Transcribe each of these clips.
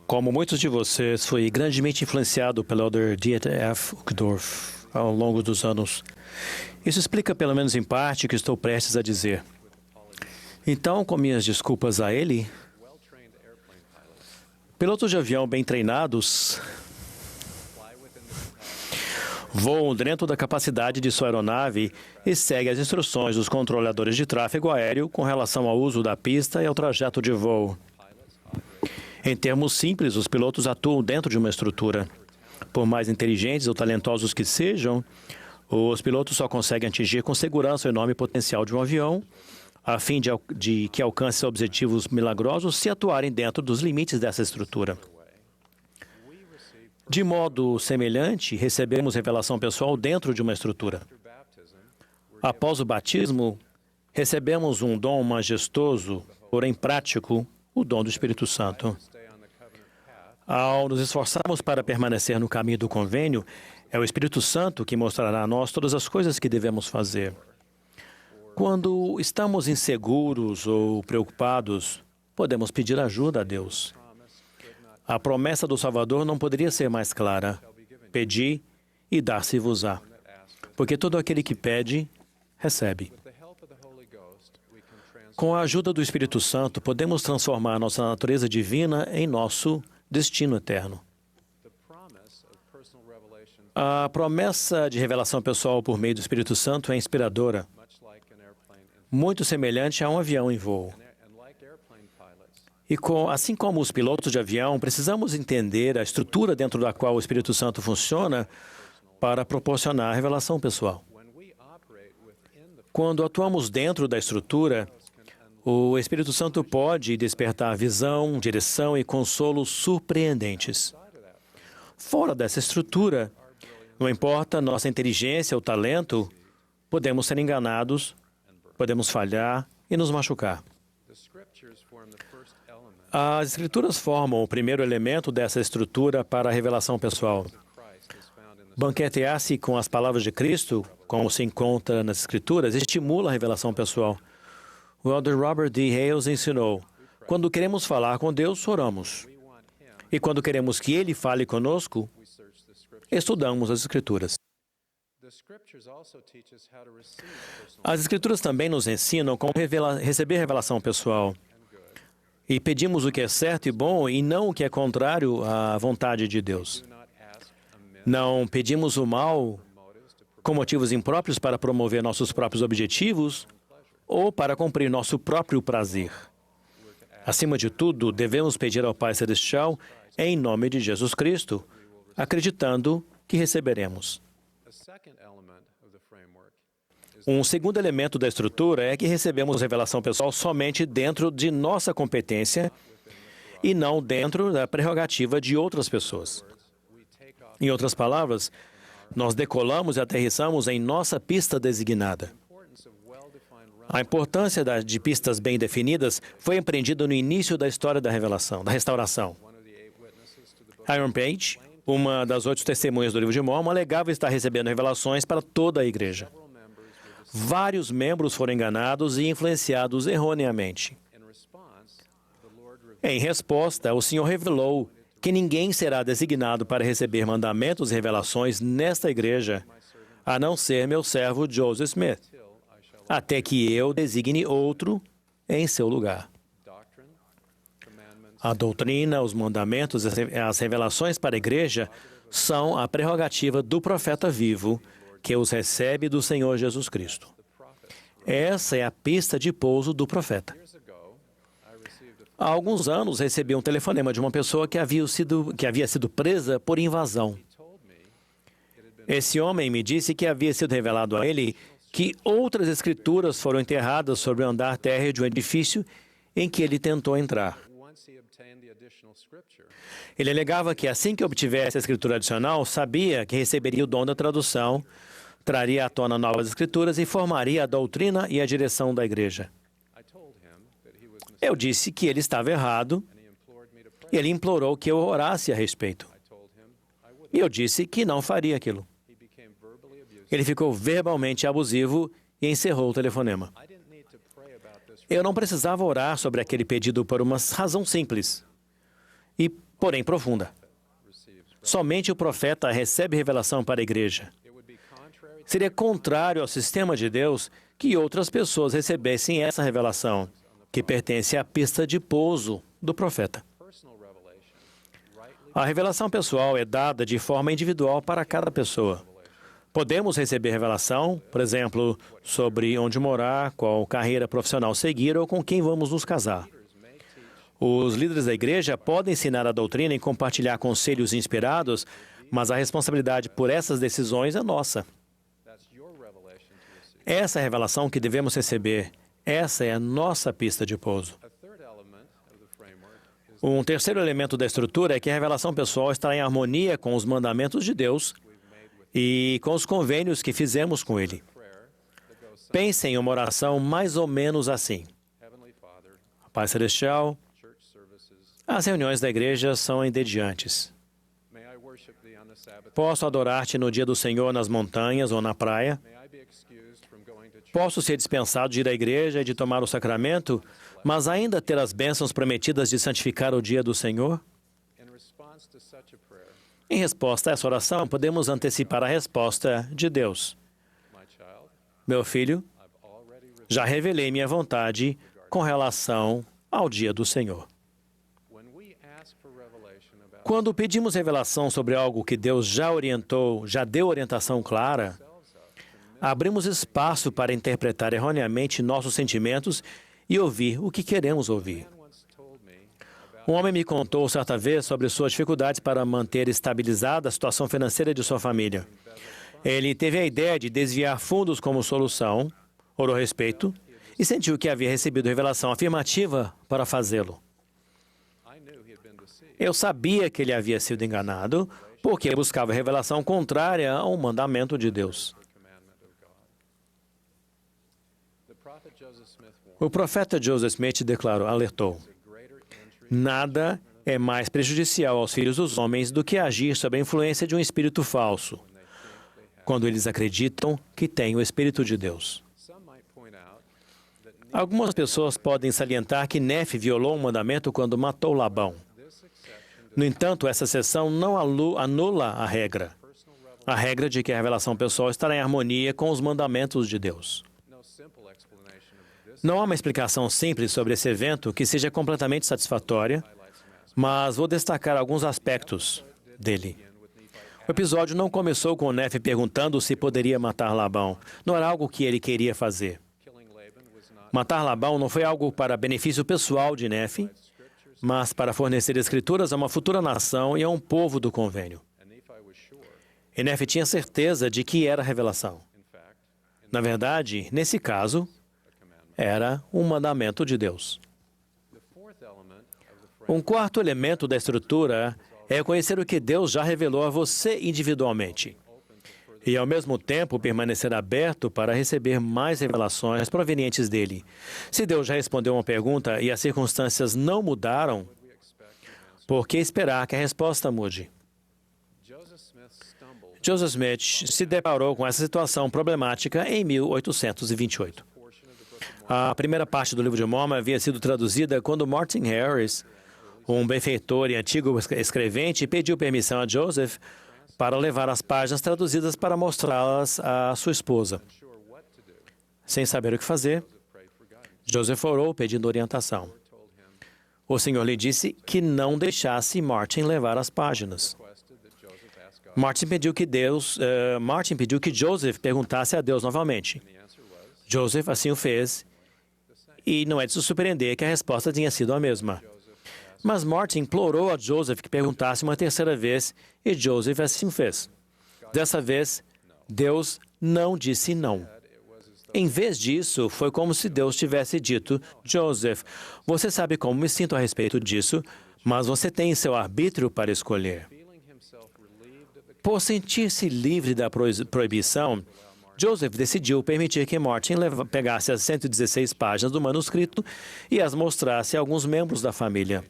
Como muitos de vocês, fui grandemente influenciado pelo Elder Dieter F. Uchtdorf ao longo dos anos. Isso explica, pelo menos em parte, o que estou prestes a dizer. Então, com minhas desculpas a ele, pilotos de avião bem treinados voam dentro da capacidade de sua aeronave e seguem as instruções dos controladores de tráfego aéreo com relação ao uso da pista e ao trajeto de voo. Em termos simples, os pilotos atuam dentro de uma estrutura. Por mais inteligentes ou talentosos que sejam, os pilotos só conseguem atingir com segurança o enorme potencial de um avião, a fim de que alcance objetivos milagrosos se atuarem dentro dos limites dessa estrutura. De modo semelhante, recebemos revelação pessoal dentro de uma estrutura. Após o batismo, recebemos um dom majestoso, porém prático, o dom do Espírito Santo. Ao nos esforçarmos para permanecer no caminho do convênio, é o Espírito Santo que mostrará a nós todas as coisas que devemos fazer. Quando estamos inseguros ou preocupados, podemos pedir ajuda a Deus. A promessa do Salvador não poderia ser mais clara. Pedi e dar-se-vos-á. Porque todo aquele que pede, recebe. Com a ajuda do Espírito Santo, podemos transformar nossa natureza divina em nosso destino eterno. A promessa de revelação pessoal por meio do Espírito Santo é inspiradora, muito semelhante a um avião em voo. E assim como os pilotos de avião, precisamos entender a estrutura dentro da qual o Espírito Santo funciona para proporcionar a revelação pessoal. Quando atuamos dentro da estrutura, o Espírito Santo pode despertar visão, direção e consolo surpreendentes. Fora dessa estrutura, não importa nossa inteligência ou talento, podemos ser enganados, podemos falhar e nos machucar. As Escrituras formam o primeiro elemento dessa estrutura para a revelação pessoal. Banquetear-se com as palavras de Cristo, como se encontra nas Escrituras, estimula a revelação pessoal. O Elder Robert D. Hales ensinou: quando queremos falar com Deus, oramos. E quando queremos que Ele fale conosco, estudamos as Escrituras. As Escrituras também nos ensinam como receber revelação pessoal. E pedimos o que é certo e bom e não o que é contrário à vontade de Deus. Não pedimos o mal com motivos impróprios para promover nossos próprios objetivos ou para cumprir nosso próprio prazer. Acima de tudo, devemos pedir ao Pai Celestial em nome de Jesus Cristo, acreditando que receberemos. Um segundo elemento da estrutura é que recebemos revelação pessoal somente dentro de nossa competência e não dentro da prerrogativa de outras pessoas. Em outras palavras, nós decolamos e aterrissamos em nossa pista designada. A importância de pistas bem definidas foi empreendida no início da história da restauração. Hiram Page, uma das 8 testemunhas do livro de Mórmon, alegava estar recebendo revelações para toda a igreja. Vários membros foram enganados e influenciados erroneamente. Em resposta, o Senhor revelou que ninguém será designado para receber mandamentos e revelações nesta igreja, a não ser meu servo Joseph Smith, até que eu designe outro em seu lugar. A doutrina, os mandamentos e as revelações para a igreja são a prerrogativa do profeta vivo, que os recebe do Senhor Jesus Cristo. Essa é a pista de pouso do profeta. Há alguns anos, recebi um telefonema de uma pessoa que havia sido presa por invasão. Esse homem me disse que havia sido revelado a ele que outras escrituras foram enterradas sobre o andar térreo de um edifício em que ele tentou entrar. Ele alegava que assim que obtivesse a escritura adicional, sabia que receberia o dom da tradução, traria à tona novas escrituras e formaria a doutrina e a direção da igreja. Eu disse que ele estava errado e ele implorou que eu orasse a respeito. E eu disse que não faria aquilo. Ele ficou verbalmente abusivo e encerrou o telefonema. Eu não precisava orar sobre aquele pedido por uma razão simples e, porém, profunda. Somente o profeta recebe revelação para a igreja. Seria contrário ao sistema de Deus que outras pessoas recebessem essa revelação, que pertence à pista de pouso do profeta. A revelação pessoal é dada de forma individual para cada pessoa. Podemos receber revelação, por exemplo, sobre onde morar, qual carreira profissional seguir ou com quem vamos nos casar. Os líderes da igreja podem ensinar a doutrina e compartilhar conselhos inspirados, mas a responsabilidade por essas decisões é nossa. Essa é a revelação que devemos receber. Essa é a nossa pista de pouso. Um terceiro elemento da estrutura é que a revelação pessoal está em harmonia com os mandamentos de Deus e com os convênios que fizemos com Ele. Pensem em uma oração mais ou menos assim. Pai Celestial, as reuniões da igreja são entediantes. Posso adorar-te no dia do Senhor nas montanhas ou na praia? Posso ser dispensado de ir à igreja e de tomar o sacramento, mas ainda ter as bênçãos prometidas de santificar o dia do Senhor? Em resposta a essa oração, podemos antecipar a resposta de Deus. Meu filho, já revelei minha vontade com relação ao dia do Senhor. Quando pedimos revelação sobre algo que Deus já orientou, já deu orientação clara, abrimos espaço para interpretar erroneamente nossos sentimentos e ouvir o que queremos ouvir. Um homem me contou certa vez sobre suas dificuldades para manter estabilizada a situação financeira de sua família. Ele teve a ideia de desviar fundos como solução, orou a respeito e sentiu que havia recebido revelação afirmativa para fazê-lo. Eu sabia que ele havia sido enganado porque buscava revelação contrária ao mandamento de Deus. O profeta Joseph Smith alertou: nada é mais prejudicial aos filhos dos homens do que agir sob a influência de um espírito falso, quando eles acreditam que têm o Espírito de Deus. Algumas pessoas podem salientar que Nefe violou um mandamento quando matou Labão. No entanto, essa exceção não anula a regra de que a revelação pessoal estará em harmonia com os mandamentos de Deus. Não há uma explicação simples sobre esse evento que seja completamente satisfatória, mas vou destacar alguns aspectos dele. O episódio não começou com Nefe perguntando se poderia matar Labão. Não era algo que ele queria fazer. Matar Labão não foi algo para benefício pessoal de Nefe, mas para fornecer escrituras a uma futura nação e a um povo do convênio. E Nefe tinha certeza de que era revelação. Na verdade, nesse caso, era um mandamento de Deus. Um quarto elemento da estrutura é conhecer o que Deus já revelou a você individualmente e, ao mesmo tempo, permanecer aberto para receber mais revelações provenientes dele. Se Deus já respondeu uma pergunta e as circunstâncias não mudaram, por que esperar que a resposta mude? Joseph Smith se deparou com essa situação problemática em 1828. A primeira parte do livro de Mormon havia sido traduzida quando Martin Harris, um benfeitor e antigo escrevente, pediu permissão a Joseph para levar as páginas traduzidas para mostrá-las à sua esposa. Sem saber o que fazer, Joseph orou pedindo orientação. O Senhor lhe disse que não deixasse Martin levar as páginas. Martin pediu que Joseph perguntasse a Deus novamente. Joseph assim o fez, e não é de se surpreender que a resposta tinha sido a mesma. Mas Martin implorou a Joseph que perguntasse uma terceira vez, e Joseph assim fez. Dessa vez, Deus não disse não. Em vez disso, foi como se Deus tivesse dito: Joseph, você sabe como me sinto a respeito disso, mas você tem seu arbítrio para escolher. Por sentir-se livre da proibição, Joseph decidiu permitir que Martin pegasse as 116 páginas do manuscrito e as mostrasse a alguns membros da família.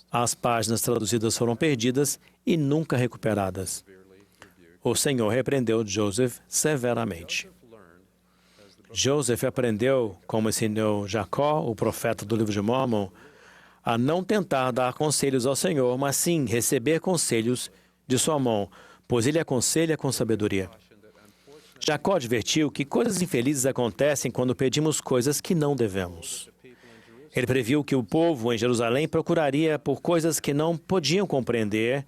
As páginas traduzidas foram perdidas e nunca recuperadas. O Senhor repreendeu Joseph severamente. Joseph aprendeu, como ensinou Jacó, o profeta do livro de Mórmon, a não tentar dar conselhos ao Senhor, mas sim receber conselhos de sua mão, pois ele aconselha com sabedoria. Jacó advertiu que coisas infelizes acontecem quando pedimos coisas que não devemos. Ele previu que o povo em Jerusalém procuraria por coisas que não podiam compreender,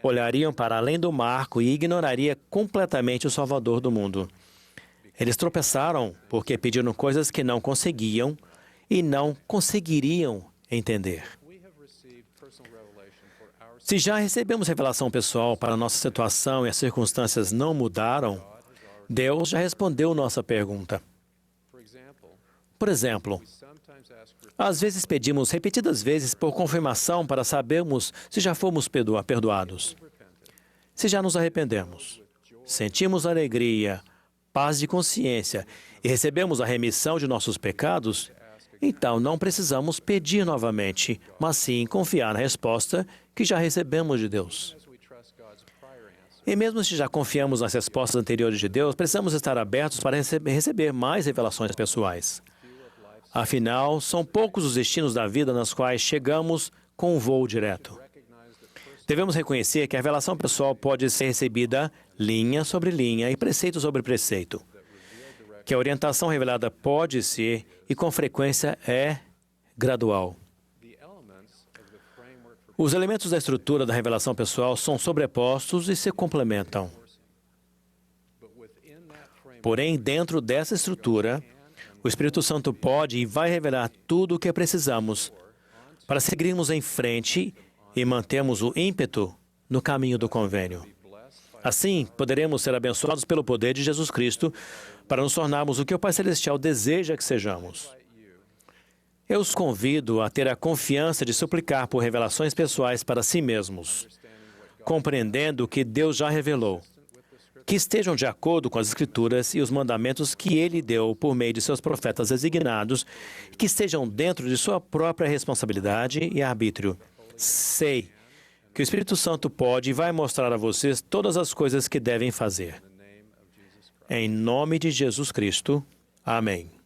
olhariam para além do marco e ignoraria completamente o Salvador do mundo. Eles tropeçaram porque pediram coisas que não conseguiam e não conseguiriam entender. Se já recebemos revelação pessoal para nossa situação e as circunstâncias não mudaram, Deus já respondeu nossa pergunta. Por exemplo, às vezes pedimos repetidas vezes por confirmação para sabermos se já fomos perdoados. Se já nos arrependemos, sentimos alegria, paz de consciência e recebemos a remissão de nossos pecados, então não precisamos pedir novamente, mas sim confiar na resposta que já recebemos de Deus. E mesmo se já confiamos nas respostas anteriores de Deus, precisamos estar abertos para receber mais revelações pessoais. Afinal, são poucos os destinos da vida nas quais chegamos com um voo direto. Devemos reconhecer que a revelação pessoal pode ser recebida linha sobre linha e preceito sobre preceito. Que a orientação revelada pode ser, e com frequência é, gradual. Os elementos da estrutura da revelação pessoal são sobrepostos e se complementam. Porém, dentro dessa estrutura, o Espírito Santo pode e vai revelar tudo o que precisamos para seguirmos em frente e mantermos o ímpeto no caminho do convênio. Assim, poderemos ser abençoados pelo poder de Jesus Cristo para nos tornarmos o que o Pai Celestial deseja que sejamos. Eu os convido a ter a confiança de suplicar por revelações pessoais para si mesmos, compreendendo o que Deus já revelou, que estejam de acordo com as Escrituras e os mandamentos que Ele deu por meio de seus profetas designados, que estejam dentro de sua própria responsabilidade e arbítrio. Sei que o Espírito Santo pode e vai mostrar a vocês todas as coisas que devem fazer. Em nome de Jesus Cristo. Amém.